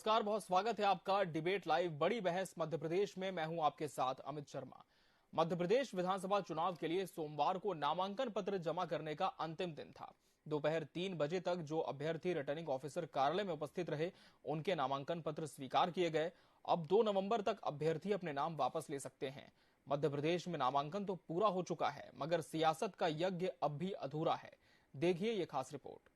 नमस्कार, बहुत स्वागत है आपका डिबेट लाइव। बड़ी बहस मध्य प्रदेश में, मैं हूं आपके साथ अमित शर्मा। मध्य प्रदेश विधानसभा चुनाव के लिए सोमवार को नामांकन पत्र जमा करने का अंतिम दिन था। दोपहर 3 बजे तक जो अभ्यर्थी रिटर्निंग ऑफिसर कार्यालय में उपस्थित रहे, उनके नामांकन पत्र स्वीकार किए गए। अब 2 नवंबर तक अभ्यर्थी अपने नाम वापस ले सकते हैं। मध्य प्रदेश में नामांकन तो पूरा हो चुका है, मगर सियासत का यज्ञ अब भी अधूरा है। देखिए ये खास रिपोर्ट।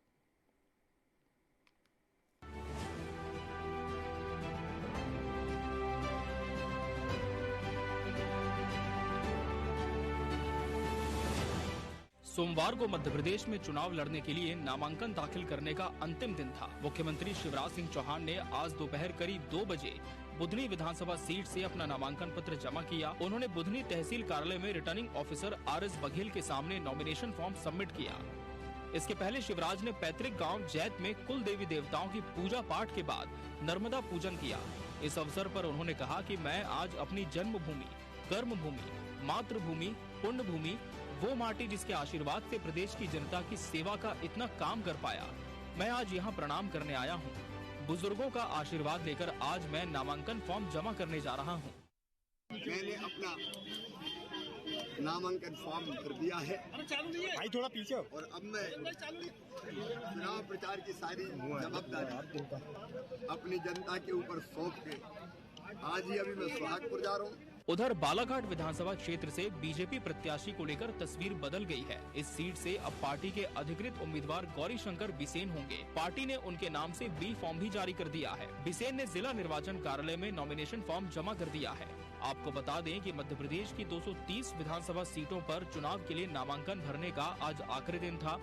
सोमवार को मध्य प्रदेश में चुनाव लड़ने के लिए नामांकन दाखिल करने का अंतिम दिन था। मुख्यमंत्री शिवराज सिंह चौहान ने आज दोपहर करीब 2 बजे बुधनी विधानसभा सीट से अपना नामांकन पत्र जमा किया। उन्होंने बुधनी तहसील कार्यालय में रिटर्निंग ऑफिसर RS बघेल के सामने नॉमिनेशन फॉर्म सबमिट किया। इसके पहले शिवराज ने पैतृक गांव जैत में कुल देवी देवताओं की पूजा पाठ के बाद नर्मदा पूजन किया। इस अवसर पर उन्होंने कहा कि मैं आज अपनी जन्मभूमि, कर्मभूमि, मातृभूमि, पुण्य भूमि, वो माटी जिसके आशीर्वाद से प्रदेश की जनता की सेवा का इतना काम कर पाया, मैं आज यहाँ प्रणाम करने आया हूँ। बुजुर्गों का आशीर्वाद लेकर आज मैं नामांकन फॉर्म जमा करने जा रहा हूँ। मैंने अपना नामांकन फॉर्म भर दिया है भाई, थोड़ा पीछे। और अब मैं चुनाव प्रचार की सारी जवाबदारी अपनी जनता के ऊपर सौंप के आज ही अभी मैं सोहागपुर जा रहा हूँ। उधर बालाघाट विधानसभा क्षेत्र से बीजेपी प्रत्याशी को लेकर तस्वीर बदल गई है। इस सीट से अब पार्टी के अधिकृत उम्मीदवार गौरी शंकर बिसेन होंगे। पार्टी ने उनके नाम से बी फॉर्म भी जारी कर दिया है। बिसेन ने जिला निर्वाचन कार्यालय में नॉमिनेशन फॉर्म जमा कर दिया है। आपको बता दें कि मध्य प्रदेश की 230 विधानसभा सीटों पर चुनाव के लिए नामांकन भरने का आज आखिरी दिन था।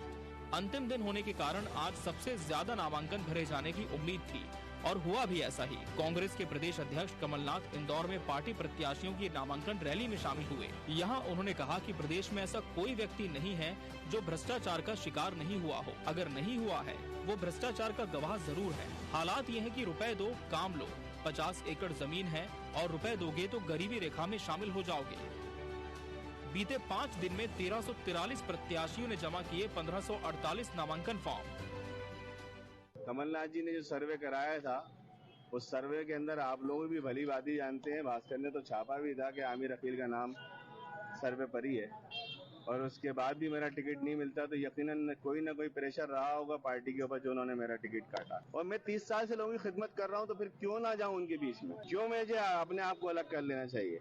अंतिम दिन होने के कारण आज सबसे ज्यादा नामांकन भरे जाने की उम्मीद थी और हुआ भी ऐसा ही। कांग्रेस के प्रदेश अध्यक्ष कमलनाथ इंदौर में पार्टी प्रत्याशियों की नामांकन रैली में शामिल हुए। यहाँ उन्होंने कहा कि प्रदेश में ऐसा कोई व्यक्ति नहीं है जो भ्रष्टाचार का शिकार नहीं हुआ हो। अगर नहीं हुआ है, वो भ्रष्टाचार का गवाह जरूर है। हालात ये है कि रुपए दो, काम लो। 50 एकड़ जमीन है और रुपए दोगे तो गरीबी रेखा में शामिल हो जाओगे। बीते 5 दिन में 1343 प्रत्याशियों ने जमा किए 1548 नामांकन फॉर्म। कमलनाथ जी ने जो सर्वे कराया था, उस सर्वे के अंदर आप लोग भी भली भांति जानते हैं, भास्कर ने तो छापा भी था कि आमिर अकील का नाम सर्वे पर ही है। और उसके बाद भी मेरा टिकट नहीं मिलता तो यकीनन कोई ना कोई प्रेशर रहा होगा पार्टी के ऊपर जो उन्होंने मेरा टिकट काटा। और मैं 30 साल से लोगों की खिदमत कर रहा हूं, तो फिर क्यों ना जाऊं उनके बीच में? क्यों मुझे अपने आप को अलग कर लेना चाहिए?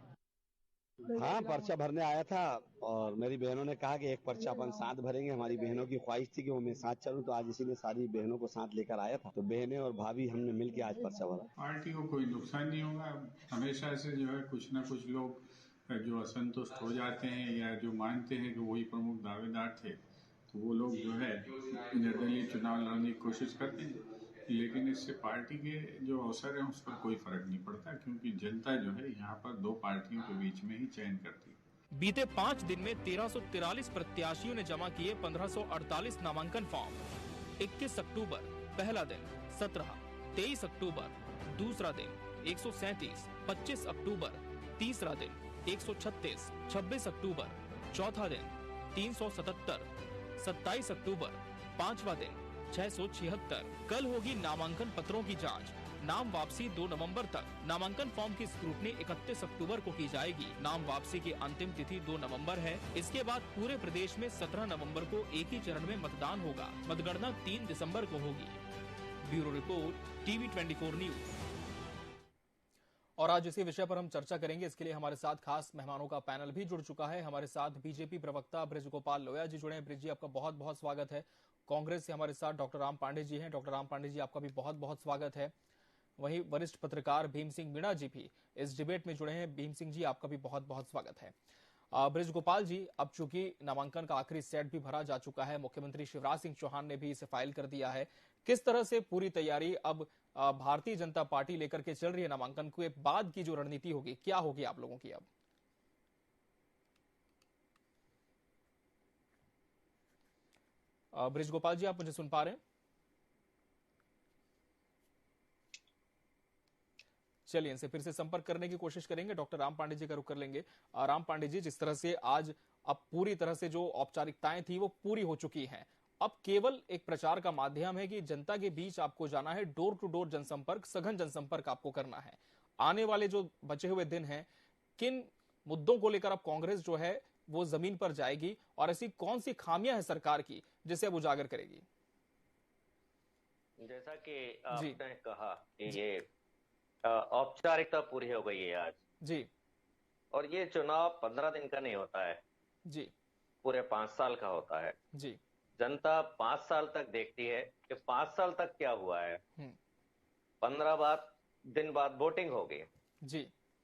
हाँ, पर्चा भरने आया था और मेरी बहनों ने कहा कि एक पर्चा अपन साथ भरेंगे। हमारी बहनों की ख्वाहिश थी कि वो मैं साथ चलूं, तो आज इसीलिए सारी बहनों को साथ लेकर आया था। तो बहनें और भाभी हमने मिलकर आज पर्चा भरा। पार्टी को कोई नुकसान नहीं होगा। हमेशा से जो है कुछ न कुछ लोग जो असंतुष्ट हो जाते हैं या जो मानते हैं कि वही प्रमुख दावेदार थे, तो वो लोग जो है निर्दलीय चुनाव लड़ने की कोशिश करते हैं। लेकिन इससे पार्टी के जो अवसर है उस पर कोई फर्क नहीं पड़ता, क्योंकि जनता जो है यहाँ पर 2 पार्टियों के बीच में ही चयन करती है। बीते 5 दिन में 1343 प्रत्याशियों ने जमा किए 1548 नामांकन फॉर्म। 21 अक्टूबर पहला दिन, 17, 23 अक्टूबर दूसरा दिन, 137, 25 अक्टूबर तीसरा दिन, 136, 26 अक्टूबर चौथा दिन, 377, 27 अक्टूबर पांचवा दिन, 676। कल होगी नामांकन पत्रों की जांच। नाम वापसी 2 नवंबर तक। नामांकन फॉर्म की स्क्रूटनी 31 अक्टूबर को की जाएगी। नाम वापसी की अंतिम तिथि 2 नवंबर है। इसके बाद पूरे प्रदेश में 17 नवंबर को एक ही चरण में मतदान होगा। मतगणना 3 दिसंबर को होगी। Bureau report, TV 24 news. और आज इसी विषय पर हम चर्चा करेंगे। इसके लिए हमारे साथ खास मेहमानों का पैनल भी जुड़ चुका है। हमारे साथ बीजेपी प्रवक्ता बृजगोपाल लोया जी जुड़े हैं। ब्रिज जी, आपका बहुत बहुत स्वागत है। कांग्रेस से हमारे साथ डॉक्टर राम पांडे जी हैं। डॉक्टर राम पांडे जी, आपका भी बहुत बहुत स्वागत है। वहीं वरिष्ठ पत्रकार भीम सिंह मीणा जी भी इस डिबेट में जुड़े हैं। भीम सिंह जी, आपका भी बहुत बहुत स्वागत है। बृजगोपाल जी, अब चूंकि नामांकन का आखिरी सेट भी भरा जा चुका है, मुख्यमंत्री शिवराज सिंह चौहान ने भी इसे फाइल कर दिया है, किस तरह से पूरी तैयारी अब भारतीय जनता पार्टी लेकर के चल रही है? नामांकन के बाद की जो रणनीति होगी, क्या होगी आप लोगों की? अब बृजगोपाल जी, आप मुझे सुन पा रहे हैं? चलिए, इनसे फिर से संपर्क करने की कोशिश करेंगे। डॉक्टर राम पांडे जी का रुख कर लेंगे। राम पांडे जी, जिस तरह से आज अब पूरी तरह से जो औपचारिकताएं थी वो पूरी हो चुकी हैं, अब केवल एक प्रचार का माध्यम है कि जनता के बीच आपको जाना है, डोर टू डोर जनसंपर्क, सघन जनसंपर्क आपको करना है। आने वाले जो बचे हुए दिन हैं, किन मुद्दों को लेकर अब कांग्रेस जो है वो जमीन पर जाएगी और ऐसी कौन सी खामियां हैं सरकार की जिसे अब उजागर करेगी? जैसा कि आपने कहा कि ये औपचारिकता पूरी हो गई है आज जी, और ये चुनाव 15 दिन का नहीं होता है जी, पूरे 5 साल का होता है। जी, जनता 5 साल तक देखती है कि 5 साल तक क्या हुआ है। 15 दिन बाद वोटिंग होगी जी,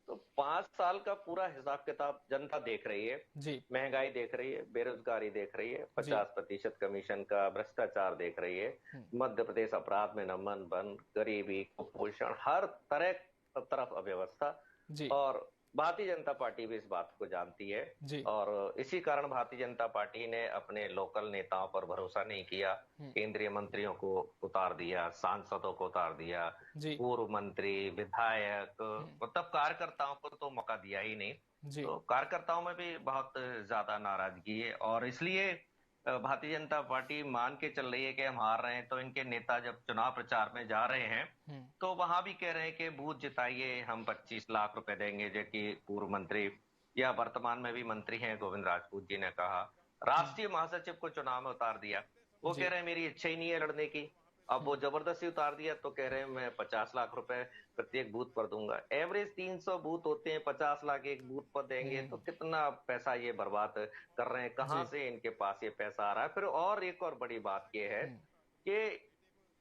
तो 5 साल का पूरा हिसाब किताब जनता देख रही है जी, महंगाई देख रही है, बेरोजगारी देख रही है, 50% कमीशन का भ्रष्टाचार देख रही है, मध्य प्रदेश अपराध में नंबर 1, गरीबी, कुपोषण, हर तरफ अव्यवस्था। जी, और भारतीय जनता पार्टी भी इस बात को जानती है जी, और इसी कारण भारतीय जनता पार्टी ने अपने लोकल नेताओं पर भरोसा नहीं किया, केंद्रीय मंत्रियों को उतार दिया, सांसदों को उतार दिया, पूर्व मंत्री, विधायक, मतलब कार्यकर्ताओं को तो मौका दिया ही नहीं। तो कार्यकर्ताओं में भी बहुत ज्यादा नाराजगी है और इसलिए भारतीय जनता पार्टी मान के चल रही है कि हम हार रहे हैं, तो इनके नेता जब चुनाव प्रचार में जा रहे हैं तो वहां भी कह रहे हैं कि बूथ जिताइए, हम 25 लाख रुपए देंगे, जो कि पूर्व मंत्री या वर्तमान में भी मंत्री हैं गोविंद राजपूत जी ने कहा। राष्ट्रीय महासचिव को चुनाव में उतार दिया, वो कह रहे हैं मेरी इच्छा ही नहीं है लड़ने की। अब वो जबरदस्ती उतार दिया तो कह रहे हैं मैं 50 लाख रुपए प्रत्येक बूथ पर दूंगा। एवरेज 300 बूथ होते हैं, 50 लाख एक बूथ पर देंगे तो कितना पैसा ये बर्बाद कर रहे हैं, कहां से इनके पास ये पैसा आ रहा है। फिर और एक और बड़ी बात ये है कि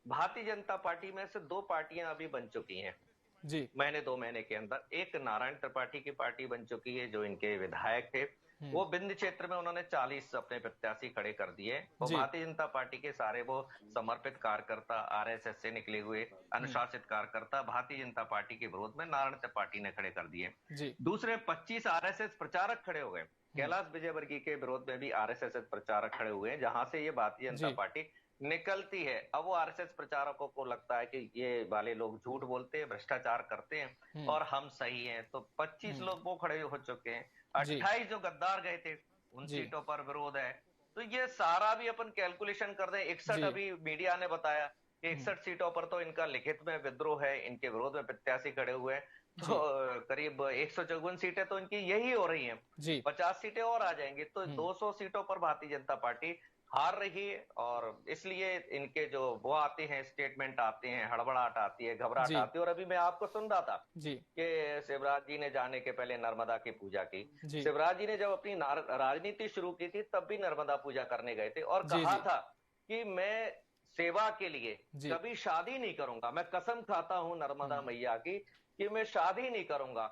भारतीय जनता पार्टी में से 2 पार्टियां अभी बन चुकी हैं जी, 2 महीने के अंदर। एक नारायण त्रिपाठी की पार्टी बन चुकी है जो इनके विधायक थे, वो बिंद क्षेत्र में उन्होंने 40 अपने प्रत्याशी खड़े कर दिए। तो भारतीय जनता पार्टी के सारे वो समर्पित कार्यकर्ता, आरएसएस से निकले हुए अनुशासित कार्यकर्ता भारतीय जनता पार्टी के विरोध में नारायण त्रिपाठी ने खड़े कर दिए। दूसरे 25 आरएसएस प्रचारक खड़े हो गए, कैलाश विजयवर्गीय के विरोध में भी आरएसएस प्रचारक खड़े हुए हैं, जहां से ये भारतीय जनता पार्टी निकलती है। अब वो आरएसएस प्रचारकों को लगता है कि ये वाले लोग झूठ बोलते हैं, भ्रष्टाचार करते हैं और हम सही हैं, तो 25 लोग वो खड़े हो चुके हैं। 28 जो गद्दार गए थे उन सीटों पर विरोध है। तो ये सारा भी अपन कैलकुलेशन कर दें, 61 अभी मीडिया ने बताया कि 61 सीटों पर तो इनका लिखित में विद्रोह है, इनके विरोध में प्रत्याशी खड़े हुए हैं। तो करीब 154 सीटें तो इनकी यही हो रही हैं, 50 सीटें और आ जाएंगी तो 200 सीटों पर भारतीय जनता पार्टी हार रही है। और इसलिए इनके जो वो आते हैं, स्टेटमेंट आते हैं, हड़बड़ाहट आती है, घबराहट आती है। और अभी मैं आपको सुन रहा था कि शिवराज जी ने जाने के पहले नर्मदा की पूजा की। शिवराज जी ने जब अपनी राजनीति शुरू की थी तब भी नर्मदा पूजा करने गए थे और कहा था कि मैं सेवा के लिए कभी शादी नहीं करूंगा, मैं कसम खाता हूं नर्मदा मैया की कि मैं शादी नहीं करूंगा।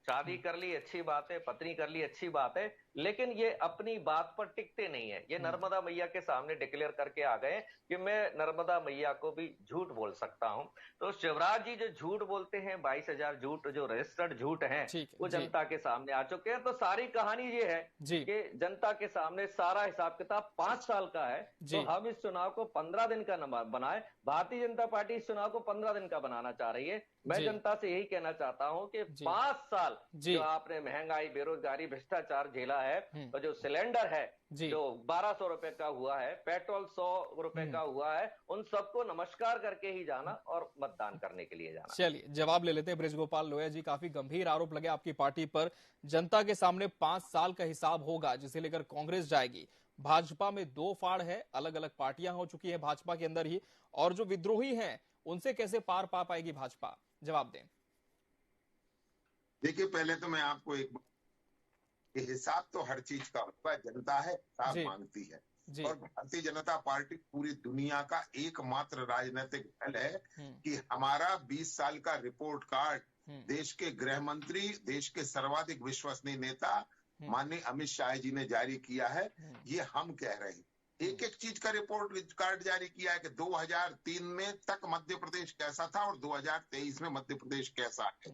शादी कर ली अच्छी बात है, पत्नी कर ली अच्छी बात है, लेकिन ये अपनी बात पर टिकते नहीं है। ये नर्मदा मैया के सामने डिक्लेयर करके आ गए कि मैं नर्मदा मैया को भी झूठ बोल सकता हूं। तो शिवराज जी जो झूठ बोलते हैं, 22,000 झूठ जो रजिस्टर्ड झूठ हैं, वो जनता के सामने आ चुके हैं। तो सारी कहानी ये है कि जनता के सामने सारा हिसाब किताब 5 साल का है। तो हम इस चुनाव को 15 दिन का बनाए। भारतीय जनता पार्टी इस चुनाव को 15 दिन का बनाना चाह रही है। मैं जनता से यही कहना चाहता हूं कि 5 साल जो आपने महंगाई, बेरोजगारी, भ्रष्टाचार झेला है, तो जो सिलेंडर है जो 1200 रुपए का हुआ है, पेट्रोल 100 रुपए का हुआ है, उन सबको नमस्कार करके ही जाना और मतदान करने के लिए जाना। चलिए जवाब ले लेते हैं बृजगोपाल लोहिया जी। काफी गंभीर आरोप लगे आपकी पार्टी पर, जनता के सामने 5 साल का हिसाब होगा जिसे लेकर कांग्रेस जाएगी। भाजपा में 2 फाड़ है, अलग अलग पार्टियां हो चुकी है भाजपा के अंदर ही, और जो विद्रोही हैं उनसे कैसे पार पा पाएगी भाजपा? जवाब दें। देखिए, पहले तो मैं आपको एक हिसाब तो हर चीज का होता है, जनता है हिसाब मांगती है। और भारतीय जनता पार्टी पूरी दुनिया का एकमात्र राजनीतिक दल है कि हमारा 20 साल का रिपोर्ट कार्ड देश के गृह मंत्री, देश के सर्वाधिक विश्वसनीय नेता माननीय अमित शाह जी ने जारी किया है। ये हम कह रहे हैं, एक एक चीज का रिपोर्ट कार्ड जारी किया है कि 2003 में तक मध्य प्रदेश कैसा था और 2023 में मध्य प्रदेश कैसा है।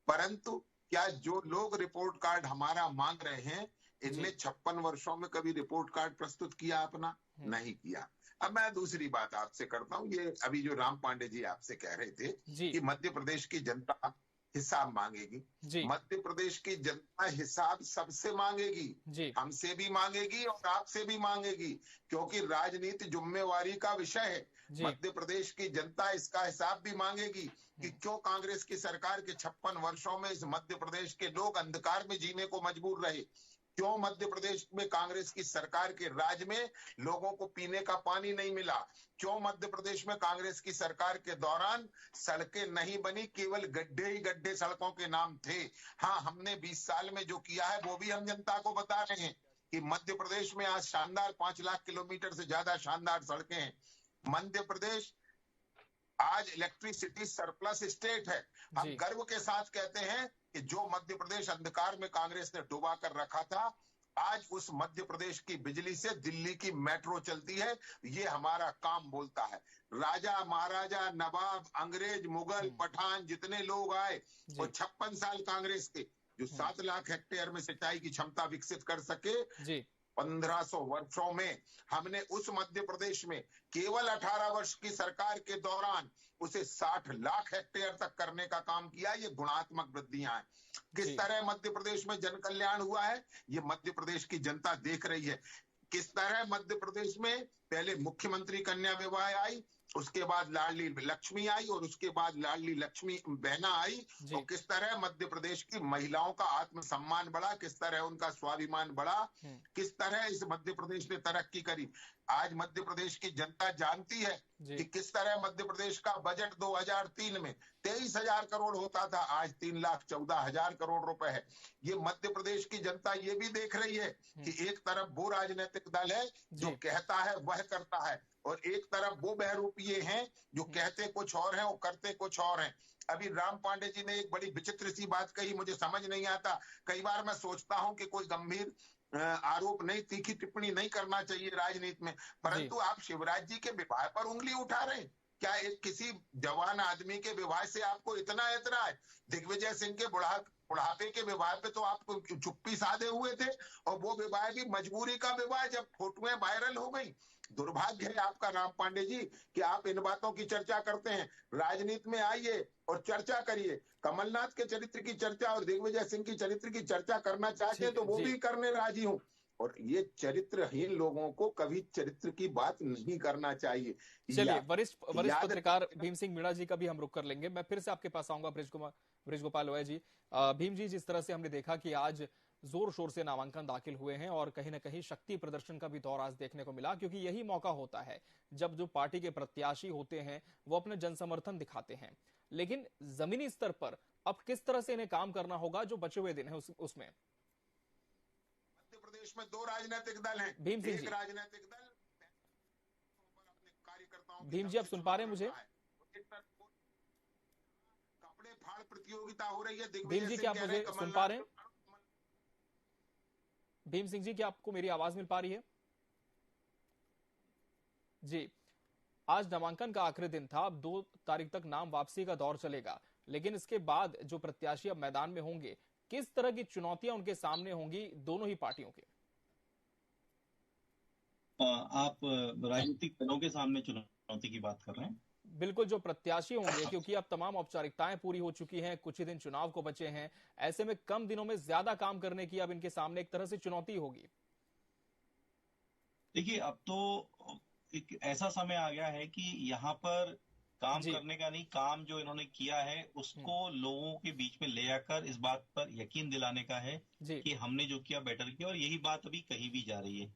परंतु क्या जो लोग रिपोर्ट कार्ड हमारा मांग रहे हैं, इनने 56 वर्षों में कभी रिपोर्ट कार्ड प्रस्तुत किया अपना? नहीं किया। अब मैं दूसरी बात आपसे करता हूं, ये अभी जो राम पांडे जी आपसे कह रहे थे कि मध्य प्रदेश की जनता हिसाब मांगेगी। मध्य प्रदेश की जनता हिसाब सबसे मांगेगी, हमसे भी मांगेगी और आपसे भी मांगेगी, क्योंकि राजनीति जिम्मेवारी का विषय है। मध्य प्रदेश की जनता इसका हिसाब भी मांगेगी कि क्यों कांग्रेस की सरकार के 56 वर्षों में इस मध्य प्रदेश के लोग अंधकार में जीने को मजबूर रहे, क्यों मध्य प्रदेश में कांग्रेस की सरकार के राज में लोगों को पीने का पानी नहीं मिला, क्यों मध्य प्रदेश में कांग्रेस की सरकार के दौरान सड़कें नहीं बनी, केवल गड्ढे ही गड्ढे सड़कों के नाम थे। हाँ, हमने 20 साल में जो किया है वो भी हम जनता को बता रहे हैं कि मध्य प्रदेश में आज शानदार 5 लाख किलोमीटर से ज्यादा शानदार सड़कें हैं। मध्य प्रदेश आज इलेक्ट्रिसिटी सरप्लस स्टेट है। हम गर्व के साथ कहते हैं कि जो मध्य प्रदेश अंधकार में कांग्रेस ने डुबा कर रखा था, आज उस मध्य प्रदेश की बिजली से दिल्ली की मेट्रो चलती है। ये हमारा काम बोलता है। राजा महाराजा नवाब अंग्रेज मुगल पठान जितने लोग आए और 56 साल कांग्रेस के जो 7 लाख हेक्टेयर में सिंचाई की क्षमता विकसित कर सके, 1500 वर्षों में हमने उस मध्य प्रदेश में केवल 18 वर्ष की सरकार के दौरान उसे 60 लाख हेक्टेयर तक करने का काम किया। ये गुणात्मक वृद्धियां हैं। किस तरह मध्य प्रदेश में जन कल्याण हुआ है, ये मध्य प्रदेश की जनता देख रही है। किस तरह मध्य प्रदेश में पहले मुख्यमंत्री कन्या विवाह आई, उसके बाद लाडली लक्ष्मी आई और उसके बाद लाडली लक्ष्मी बहना आई, और किस तरह मध्य प्रदेश की महिलाओं का आत्मसम्मान बढ़ा, किस तरह उनका स्वाभिमान बढ़ा, किस तरह इस मध्य प्रदेश ने तरक्की करी। आज मध्य प्रदेश की जनता जानती है कि किस तरह मध्य प्रदेश का बजट 2003 में 23,000 करोड़ होता था, आज 3,14,000 करोड़ रुपए है। ये मध्य प्रदेश की जनता ये भी देख रही है कि एक तरफ वो राजनीतिक दल है जो कहता है वह करता है, और एक तरफ वो बहरूपिये हैं जो कहते कुछ और हैं और करते कुछ और हैं। अभी राम पांडे जी ने एक बड़ी विचित्र सी बात कही, मुझे समझ नहीं आता। कई बार मैं सोचता हूं कि कोई गंभीर आरोप नहीं, तीखी टिप्पणी नहीं करना चाहिए राजनीति में, परंतु आप शिवराज जी के विवाह पर उंगली उठा रहे हैं। क्या एक किसी जवान आदमी के विवाह से आपको इतना ऐतराज? दिग्विजय सिंह के बुढ़ापे के विवाह पे तो आप चुप्पी साधे हुए थे, और वो विवाह भी मजबूरी का विवाह, जब फोटोएं वायरल हो गई। दुर्भाग्य है आपका राम पांडे जी कि आप इन बातों की चर्चा करते हैं। राजनीति में आइए और चर्चा करिए। कमलनाथ के चरित्र की चर्चा और दिग्विजय सिंह की चरित्र की चर्चा करना चाहते हैं तो वो भी करने राजी हूं, और ये चरित्रहीन लोगों को कभी चरित्र की बात नहीं करना चाहिए। चलिए, वरिष्ठ पत्रकार भीम सिंह मीणा जी का भी हम रुख कर लेंगे। मैं फिर से आपके पास आऊंगा ब्रिज गोपाल ओया जी। भीम जी, जिस तरह से हमने देखा कि आज जोर शोर से नामांकन दाखिल हुए हैं और कहीं ना कहीं शक्ति प्रदर्शन का भी दौर आज देखने को मिला, क्योंकि यही मौका होता है जब जो पार्टी के प्रत्याशी होते हैं वो अपने जनसमर्थन दिखाते हैं। लेकिन जमीनी स्तर पर अब किस तरह से इन्हें काम करना होगा जो बचे हुए दिन है उसमें? मध्य प्रदेश में 2 राजनीतिक दल हैं। भीम सिंह जी, राजनीतिक दल अपने कार्यकर्ताओं, भीम जी आप सुन पा रहे हैं मुझे? कपड़े फाड़ प्रतियोगिता हो रही है। भीम जी क्या आप मुझे सुन पा रहे हैं? भीम सिंह जी क्या आपको मेरी आवाज मिल पा रही है? जी, आज नामांकन का आखिरी दिन था। अब 2 तारीख तक नाम वापसी का दौर चलेगा, लेकिन इसके बाद जो प्रत्याशी अब मैदान में होंगे, किस तरह की चुनौतियां उनके सामने होंगी दोनों ही पार्टियों के? आप राजनीतिक दलों के सामने चुनौती की बात कर रहे हैं? बिल्कुल, जो प्रत्याशी होंगे, क्योंकि अब तमाम औपचारिकताएं पूरी हो चुकी हैं, कुछ ही दिन चुनाव को बचे हैं। ऐसे में कम दिनों में ज्यादा काम करने की अब इनके सामने एक तरह से चुनौती होगी। देखिए, अब तो एक ऐसा समय आ गया है कि यहाँ पर काम करने का नहीं, काम जो इन्होंने किया है उसको लोगों के बीच में ले आकर इस बात पर यकीन दिलाने का है कि हमने जो किया बेटर किया, और यही बात अभी कही भी जा रही है।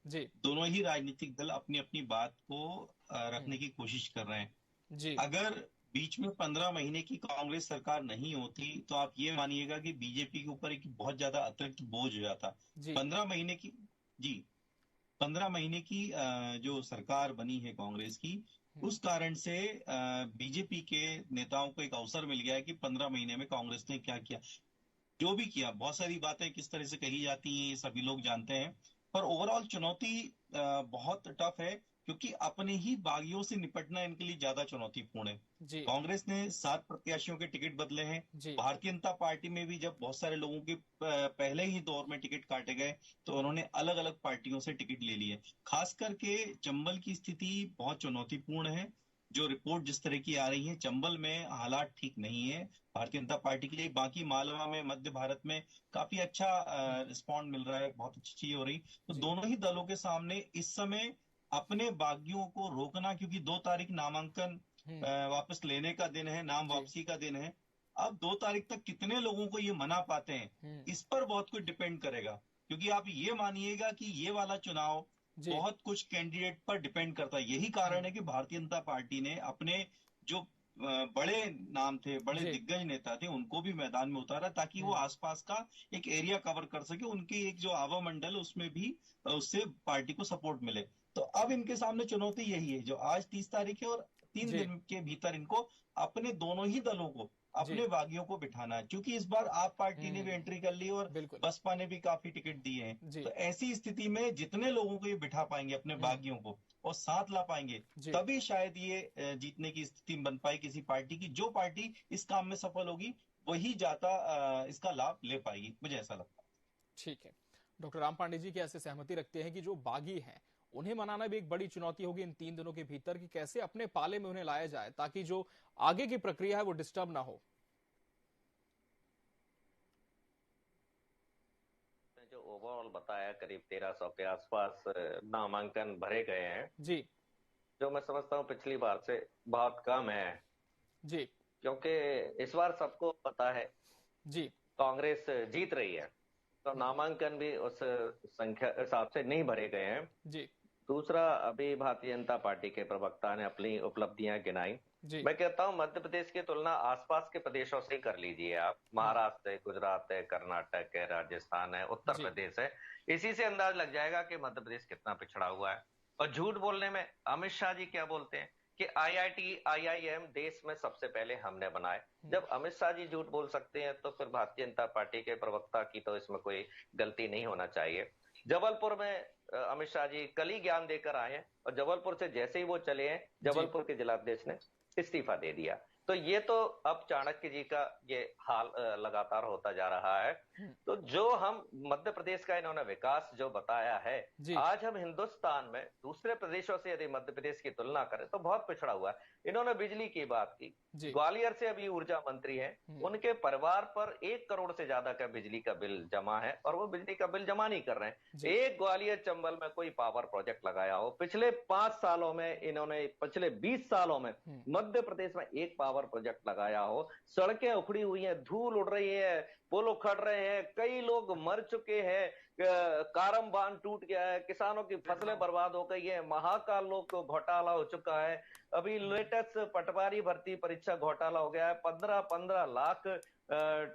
दोनों ही राजनीतिक दल अपनी अपनी बात को रखने की कोशिश कर रहे हैं। अगर बीच में 15 महीने की कांग्रेस सरकार नहीं होती तो आप ये मानिएगा कि बीजेपी के ऊपर एक बहुत ज्यादा अतिरिक्त बोझ हो जाता। 15 महीने की जो सरकार बनी है कांग्रेस की, उस कारण से बीजेपी के नेताओं को एक अवसर मिल गया है कि 15 महीने में कांग्रेस ने क्या किया, जो भी किया। बहुत सारी बातें किस तरह से कही जाती हैं ये सभी लोग जानते हैं, पर ओवरऑल चुनौती बहुत टफ है, क्योंकि अपने ही बागियों से निपटना इनके लिए ज्यादा चुनौतीपूर्ण है। कांग्रेस ने 7 प्रत्याशियों के टिकट बदले हैं। भारतीय जनता पार्टी में भी जब बहुत सारे लोगों के पहले ही दौर में टिकट काटे गए तो उन्होंने अलग अलग पार्टियों से टिकट ले लिए। खास करके चंबल की स्थिति बहुत चुनौतीपूर्ण है, जो रिपोर्ट जिस तरह की आ रही है, चंबल में हालात ठीक नहीं है भारतीय जनता पार्टी के लिए। बाकी मालवा में, मध्य भारत में काफी अच्छा रिस्पॉन्ड मिल रहा है, बहुत अच्छी चीज हो रही। तो दोनों ही दलों के सामने इस समय अपने बागियों को रोकना, क्योंकि 2 तारीख नामांकन वापस लेने का दिन है, नाम वापसी का दिन है। अब 2 तारीख तक कितने लोगों को ये मना पाते हैं, इस पर बहुत कुछ डिपेंड करेगा। क्योंकि आप ये मानिएगा कि ये वाला चुनाव बहुत कुछ कैंडिडेट पर डिपेंड करता है। यही कारण है कि भारतीय जनता पार्टी ने अपने जो बड़े नाम थे, बड़े दिग्गज नेता थे, उनको भी मैदान में उतारा ताकि वो आसपास का एक एरिया कवर कर सके। उनकी एक जो आवा मंडल उसमें भी उससे पार्टी को सपोर्ट मिले। तो अब इनके सामने चुनौती यही है, जो आज 30 तारीख है और 3 दिन के भीतर इनको अपने दोनों ही दलों को, अपने बागियों को बिठाना है। क्योंकि इस बार आप पार्टी ने भी एंट्री कर ली और बसपा ने भी काफी टिकट दिए हैं। तो ऐसी स्थिति में जितने लोगों को ये बिठा पाएंगे, अपने बागियों को, और साथ ला पाएंगे, तभी शायद ये जीतने की स्थिति बन पाए किसी पार्टी की। जो पार्टी इस काम में सफल होगी वही ज्यादा इसका लाभ ले पाएगी, मुझे ऐसा लगता है। ठीक है, डॉक्टर राम पांडे जी की ऐसे सहमति रखते हैं कि जो बागी हैं उन्हें मनाना भी एक बड़ी चुनौती होगी इन 3 दिनों के भीतर, कि कैसे अपने पाले में उन्हें लाया जाए ताकि जो आगे की प्रक्रिया है वो डिस्टर्ब ना हो। जो ओवरऑल बताया, करीब 1300 के आसपास नामांकन भरे गए हैं जी, जो मैं समझता हूँ पिछली बार से बहुत कम है जी, क्योंकि इस बार सबको पता है जी कांग्रेस जीत रही है, तो नामांकन भी उस संख्या हिसाब से नहीं भरे गए हैं जी। दूसरा, अभी भारतीय जनता पार्टी के प्रवक्ता ने अपनी उपलब्धियां गिनाई। मैं कहता हूं मध्य प्रदेश की तुलना आसपास के प्रदेशों से कर लीजिए आप। महाराष्ट्र है, गुजरात है, कर्नाटक है, राजस्थान है, उत्तर प्रदेश है। इसी से अंदाज लग जाएगा कि मध्य प्रदेश कितना पिछड़ा हुआ है। और झूठ बोलने में अमित शाह जी क्या बोलते हैं कि IIT, IIM देश में सबसे पहले हमने बनाए। जब अमित शाह जी झूठ बोल सकते हैं तो फिर भारतीय जनता पार्टी के प्रवक्ता की तो इसमें कोई गलती नहीं होना चाहिए। जबलपुर में अमित शाह जी कल ही ज्ञान देकर आए हैं और जबलपुर से जैसे ही वो चले हैं, जबलपुर के जिलाध्यक्ष ने इस्तीफा दे दिया। तो ये तो अब चाणक्य जी का ये हाल लगातार होता जा रहा है। तो जो हम मध्य प्रदेश का इन्होंने विकास जो बताया है, आज हम हिंदुस्तान में दूसरे प्रदेशों से यदि मध्य प्रदेश की तुलना करें तो बहुत पिछड़ा हुआ है। इन्होंने बिजली की बात की, ग्वालियर से अभी ऊर्जा मंत्री हैं, उनके परिवार पर 1 करोड़ से ज्यादा का बिजली का बिल जमा है और वो बिजली का बिल जमा नहीं कर रहे हैं। एक ग्वालियर चंबल में कोई पावर प्रोजेक्ट लगाया हो पिछले 5 सालों में, इन्होंने पिछले 20 सालों में मध्य प्रदेश में एक पावर प्रोजेक्ट लगाया हो। सड़कें उखड़ी हुई हैं, धूल उड़ रही है, पुल उखड़ रहे हैं, कई लोग मर चुके हैं, कारम बांध टूट गया है, किसानों की फसलें बर्बाद हो गई है, महाकाल लोक घोटाला हो चुका है, अभी लेटेस्ट पटवारी भर्ती परीक्षा घोटाला हो गया है, 15 लाख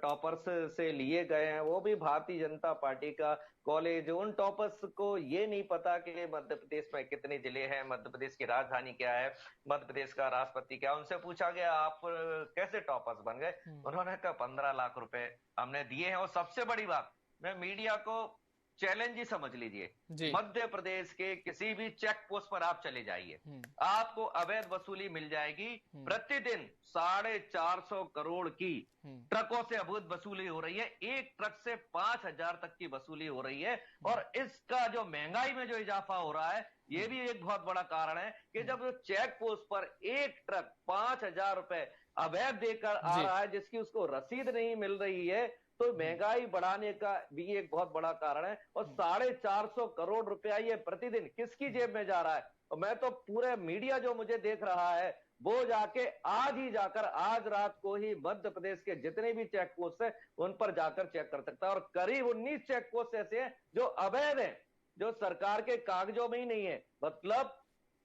टॉपर्स से लिए गए हैं, वो भी भारतीय जनता पार्टी का कॉलेज। उन टॉपर्स को ये नहीं पता कि मध्य प्रदेश में कितने जिले हैं, मध्य प्रदेश की राजधानी क्या है, मध्य प्रदेश का राष्ट्रपति क्या। उनसे पूछा गया आप कैसे टॉपर्स बन गए, उन्होंने कहा 15 लाख रुपए हमने दिए हैं। और सबसे बड़ी बात, मैं मीडिया को चैलेंज ही समझ लीजिए, मध्य प्रदेश के किसी भी चेक पोस्ट पर आप चले जाइए, आपको अवैध वसूली मिल जाएगी। प्रतिदिन 450 करोड़ की ट्रकों से अवैध वसूली हो रही है, एक ट्रक से 5000 तक की वसूली हो रही है। और इसका जो महंगाई में जो इजाफा हो रहा है, ये भी एक बहुत बड़ा कारण है कि जब चेक पोस्ट पर एक ट्रक 5000 रुपए अवैध देकर आ रहा है, जिसकी उसको रसीद नहीं मिल रही है, तो महंगाई बढ़ाने का भी एक बहुत बड़ा कारण है। और 450 करोड़ रुपया ये प्रतिदिन किसकी जेब में जा रहा है। और मैं तो पूरे मीडिया जो मुझे देख रहा है, वो जाके आज ही जाकर, आज रात को ही मध्य प्रदेश के जितने भी चेक पोस्ट है उन पर जाकर चेक कर सकता है। और करीब 19 चेक पोस्ट ऐसे हैं जो अवैध हैं, जो सरकार के कागजों में ही नहीं है। मतलब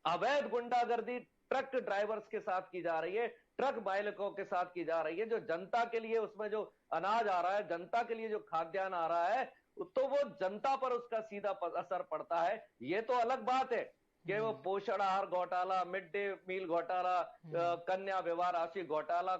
अवैध गुंडागर्दी ट्रक ड्राइवर्स के साथ की जा रही है, ट्रक मालिकों के साथ की जा रही है। जो जनता के लिए उसमें जो अनाज आ रहा है, जनता के लिए जो खाद्यान्न आ रहा है, तो वो जनता पर उसका सीधा असर पड़ता है। ये तो अलग बात है कि वो पोषण आहार घोटाला, मिड डे मील घोटाला, कन्या विवाह राशि घोटाला,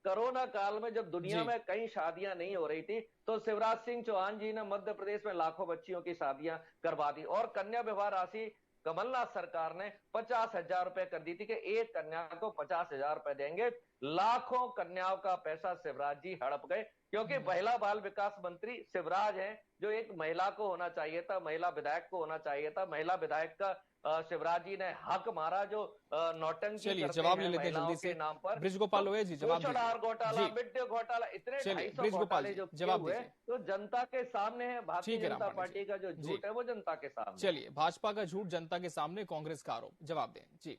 कोरोना काल में जब दुनिया में कई शादियां नहीं हो रही थी, तो शिवराज सिंह चौहान जी ने मध्य प्रदेश में लाखों बच्चियों की शादियां करवा दी। और कन्या विवाह राशि कमलनाथ सरकार ने 50,000 रुपए कर दी थी कि एक कन्या को 50,000 रुपए देंगे। लाखों कन्याओं का पैसा शिवराज जी हड़प गए, क्योंकि महिला बाल विकास मंत्री शिवराज हैं, जो एक महिला को होना चाहिए था, महिला विधायक को होना चाहिए था। महिला विधायक का शिवराज जी ने हक मारा जो नौटंकी चलिए करते जवाब ले हैं लेते हैं महिलाओं जल्दी से के नाम पर। बृजगोपाल लोहिया जी, जवाब पोषण आहार घोटाला, जी मिड डे घोटाला, इतने चलिए 250 बृजगोपाल घोटाले जी जो किए जवाब हुए दीजिए। तो जनता के सामने है। भारतीय ठीक है जनता रामपाल जी पार्टी का जो जी। झूठ है वो जनता के सामने। चलिए भाजपा का झूठ जनता के सामने, कांग्रेस का आरोप, जवाब दें जी।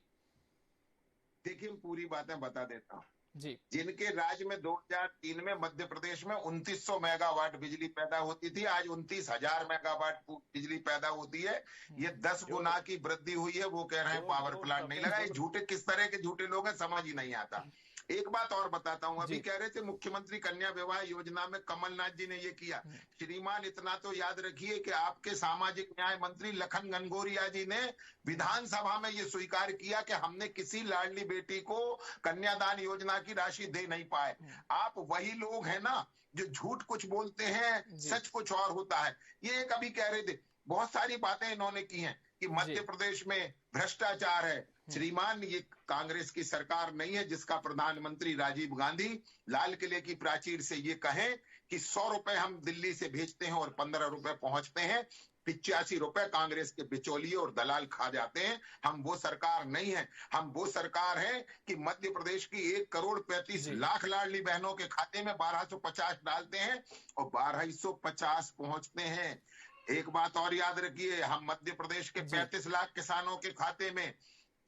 देखिए पूरी बातें बता देता हूँ जी। जिनके राज्य में 2003 में मध्य प्रदेश में 2900 मेगावाट बिजली पैदा होती थी, आज 29,000 मेगावाट बिजली पैदा होती है। ये 10 गुना की वृद्धि हुई है। वो कह रहे हैं पावर प्लांट नहीं लगा। ये झूठे किस तरह के झूठे लोग हैं समझ ही नहीं आता। एक बात और बताता हूं, अभी कह रहे थे मुख्यमंत्री कन्या विवाह योजना में कमलनाथ जी ने ये किया। श्रीमान इतना तो याद रखिए कि आपके सामाजिक न्याय मंत्री लखन घनघोरिया जी ने विधानसभा में ये स्वीकार किया कि हमने किसी लाडली बेटी को कन्यादान योजना की राशि दे नहीं पाए। आप वही लोग हैं ना जो झूठ कुछ बोलते हैं, सच कुछ और होता है। ये कभी कह रहे थे, बहुत सारी बातें इन्होंने की हैं कि मध्य प्रदेश में भ्रष्टाचार है। श्रीमान ये कांग्रेस की सरकार नहीं है जिसका प्रधानमंत्री राजीव गांधी लाल किले की प्राचीर से ये कहें कि 100 रुपए हम दिल्ली से भेजते हैं और 15 रुपए पहुंचते हैं, 85 रुपए कांग्रेस के बिचौलिए और दलाल खा जाते हैं। हम वो सरकार नहीं है। हम वो सरकार है कि मध्य प्रदेश की 1,35,00,000 लाडली बहनों के खाते में 1250 डालते हैं और 1250 पहुंचते हैं। एक बात और याद रखिए, हम मध्य प्रदेश के 35 लाख किसानों के खाते में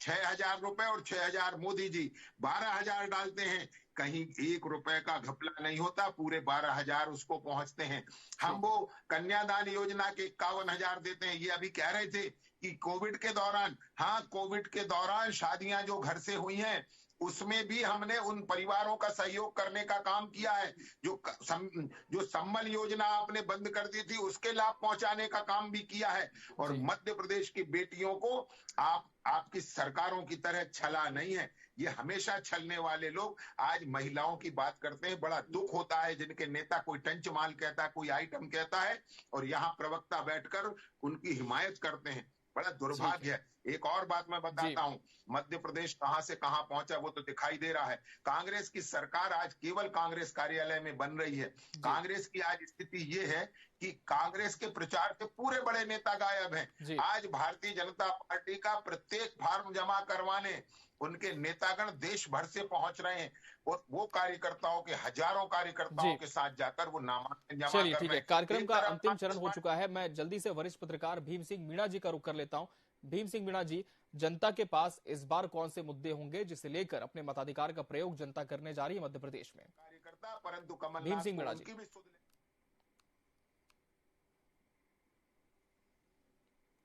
6,000 रुपए और 6,000 मोदी जी 12,000 डालते हैं। कहीं 1 रुपए का घपला नहीं होता, पूरे 12,000 उसको पहुंचते हैं। हम वो कन्यादान योजना के 51,000 देते हैं। ये अभी कह रहे थे कि कोविड के दौरान, हाँ कोविड के दौरान शादियां जो घर से हुई हैं उसमें भी हमने उन परिवारों का सहयोग करने का काम किया है। जो सम्मल योजना आपने बंद कर दी थी उसके लाभ पहुंचाने का काम भी किया है। और मध्य प्रदेश की बेटियों को आपकी सरकारों की तरह छला नहीं है। ये हमेशा छलने वाले लोग आज महिलाओं की बात करते हैं। बड़ा दुख होता है जिनके नेता कोई टंच माल कहता है, कोई आइटम कहता है और यहाँ प्रवक्ता बैठकर उनकी हिमायत करते हैं। बड़ा दुर्भाग्य है। एक और बात मैं बताता हूं, मध्य प्रदेश कहां से कहां पहुंचा वो तो दिखाई दे रहा है। कांग्रेस की सरकार आज केवल कांग्रेस कार्यालय में बन रही है। कांग्रेस की आज स्थिति ये है कि कांग्रेस के प्रचार से पूरे बड़े नेता गायब हैं। आज भारतीय जनता पार्टी का प्रत्येक फॉर्म जमा करवाने उनके नेतागण देश भर से पहुंच रहे हैं और वो कार्यकर्ताओं के हजारों कार्यकर्ताओं के साथ जाकर वो नामांकन जमा कर रहे हैं। ठीक है, कार्यक्रम का अंतिम चरण हो चुका है। मैं जल्दी से वरिष्ठ पत्रकार भीम सिंह मीणा जी का रुख कर लेता हूं। भीम सिंह मीणा जी, जनता के पास इस बार कौन से मुद्दे होंगे जिसे लेकर अपने मताधिकार का प्रयोग जनता करने जा रही है मध्य प्रदेश में? कार्यकर्ता परंतु कमलनाथ भीम सिंह मीणा जी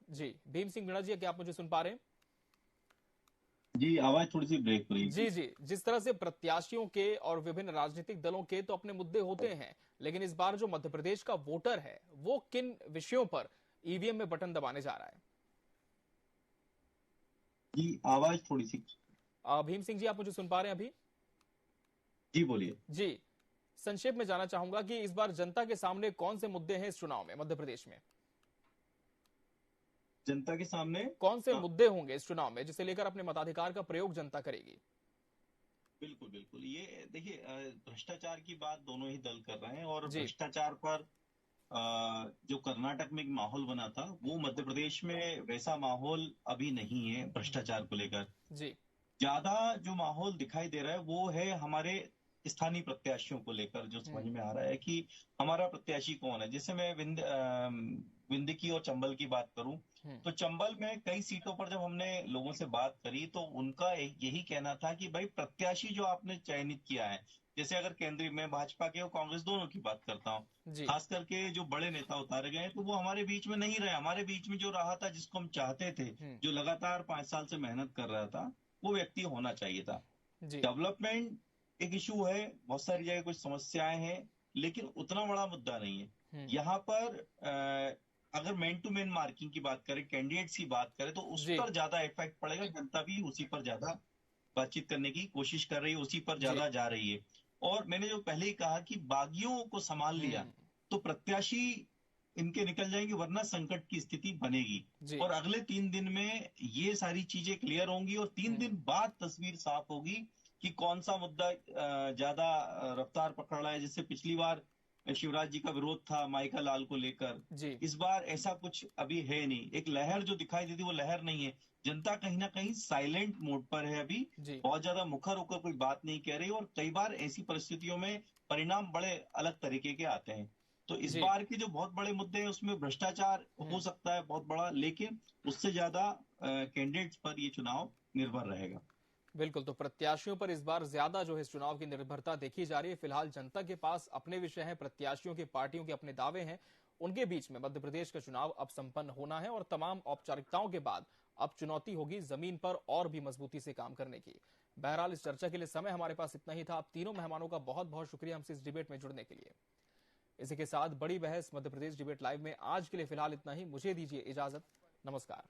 जी, भीम सिंह मीणा जी, क्या आप मुझे सुन पा रहे हैं? जी, आवाज थोड़ी सी ब्रेक हो रही है। जी, जिस तरह से प्रत्याशियों के और विभिन्न राजनीतिक दलों के तो अपने मुद्दे होते हैं, लेकिन इस बार जो मध्य प्रदेश का वोटर है वो किन विषयों पर ईवीएम में बटन दबाने जा रहा है? जी, आवाज थोड़ी सी। भीम सिंह जी, आप मुझे सुन पा रहे हैं अभी? जी बोलिए। जी, संक्षेप में जानना चाहूंगा कि इस बार जनता के सामने कौन से मुद्दे हैं इस चुनाव में मध्य प्रदेश में? जनता के सामने कौन से मुद्दे होंगे इस चुनाव में जिसे लेकर अपने मताधिकार का प्रयोग जनता करेगी? बिल्कुल बिल्कुल, ये देखिए भ्रष्टाचार की बात दोनों ही दल कर रहे हैं और भ्रष्टाचार पर जो कर्नाटक में एक माहौल बना था वो मध्य प्रदेश में वैसा माहौल अभी नहीं है भ्रष्टाचार को लेकर। जी, ज्यादा जो माहौल दिखाई दे रहा है वो है हमारे स्थानीय प्रत्याशियों को लेकर, जो समझ में आ रहा है कि हमारा प्रत्याशी कौन है। जैसे मैं विंध्य और चंबल की बात करूं तो चंबल में कई सीटों पर जब हमने लोगों से बात करी तो उनका यही कहना था कि भाई प्रत्याशी जो आपने चयनित किया है, जैसे अगर केंद्रीय में भाजपा के और कांग्रेस दोनों की बात करता हूँ, खास करके जो बड़े नेता उतारे गए तो वो हमारे बीच में नहीं रहे। हमारे बीच में जो रहा था, जिसको हम चाहते थे, जो लगातार 5 साल से मेहनत कर रहा था, वो व्यक्ति होना चाहिए था। डेवलपमेंट एक इशू है, बहुत सारी जगह कुछ समस्याएं हैं, लेकिन उतना बड़ा मुद्दा नहीं है। यहाँ पर अगर मैन टू मैन मार्किंग की बात करें, कैंडिडेट्स की बात करें, तो उस पर ज्यादा इफेक्ट पड़ेगा। जनता भी उसी पर ज्यादा बातचीत करने की कोशिश कर रही है, उसी पर ज्यादा जा रही है। और मैंने जो पहले ही कहा कि बागियों को संभाल लिया तो प्रत्याशी इनके निकल जाएंगे, वरना संकट की स्थिति बनेगी। और अगले 3 दिन में ये सारी चीजें क्लियर होंगी और 3 दिन बाद तस्वीर साफ होगी कि कौन सा मुद्दा ज्यादा रफ्तार पकड़ रहा है। जैसे पिछली बार शिवराज जी का विरोध था माइका लाल को लेकर। इस बार ऐसा कुछ अभी है नहीं। एक लहर जो दिखाई देती वो लहर नहीं है। जनता कहीं ना कहीं साइलेंट मोड पर है अभी, बहुत ज्यादा मुखर होकर कोई बात नहीं कह रही, और कई बार ऐसी परिस्थितियों में परिणाम बड़े अलग तरीके के आते हैं। तो इस बार के जो बहुत बड़े मुद्दे हैं उसमें भ्रष्टाचार हो सकता है बहुत बड़ा, लेकिन उससे ज्यादा कैंडिडेट्स पर ये चुनाव निर्भर रहेगा। बिल्कुल, तो प्रत्याशियों पर इस बार ज्यादा जो है इस चुनाव की निर्भरता देखी जा रही है। फिलहाल जनता के पास अपने विषय हैं, प्रत्याशियों की पार्टियों के अपने दावे हैं, उनके बीच में मध्य प्रदेश का चुनाव अब संपन्न होना है और तमाम औपचारिकताओं के बाद अब चुनौती होगी जमीन पर और भी मजबूती से काम करने की। बहरहाल इस चर्चा के लिए समय हमारे पास इतना ही था। आप तीनों मेहमानों का बहुत बहुत शुक्रिया हमसे इस डिबेट में जुड़ने के लिए। इसी के साथ बड़ी बहस मध्य प्रदेश डिबेट लाइव में आज के लिए फिलहाल इतना ही। मुझे दीजिए इजाजत, नमस्कार।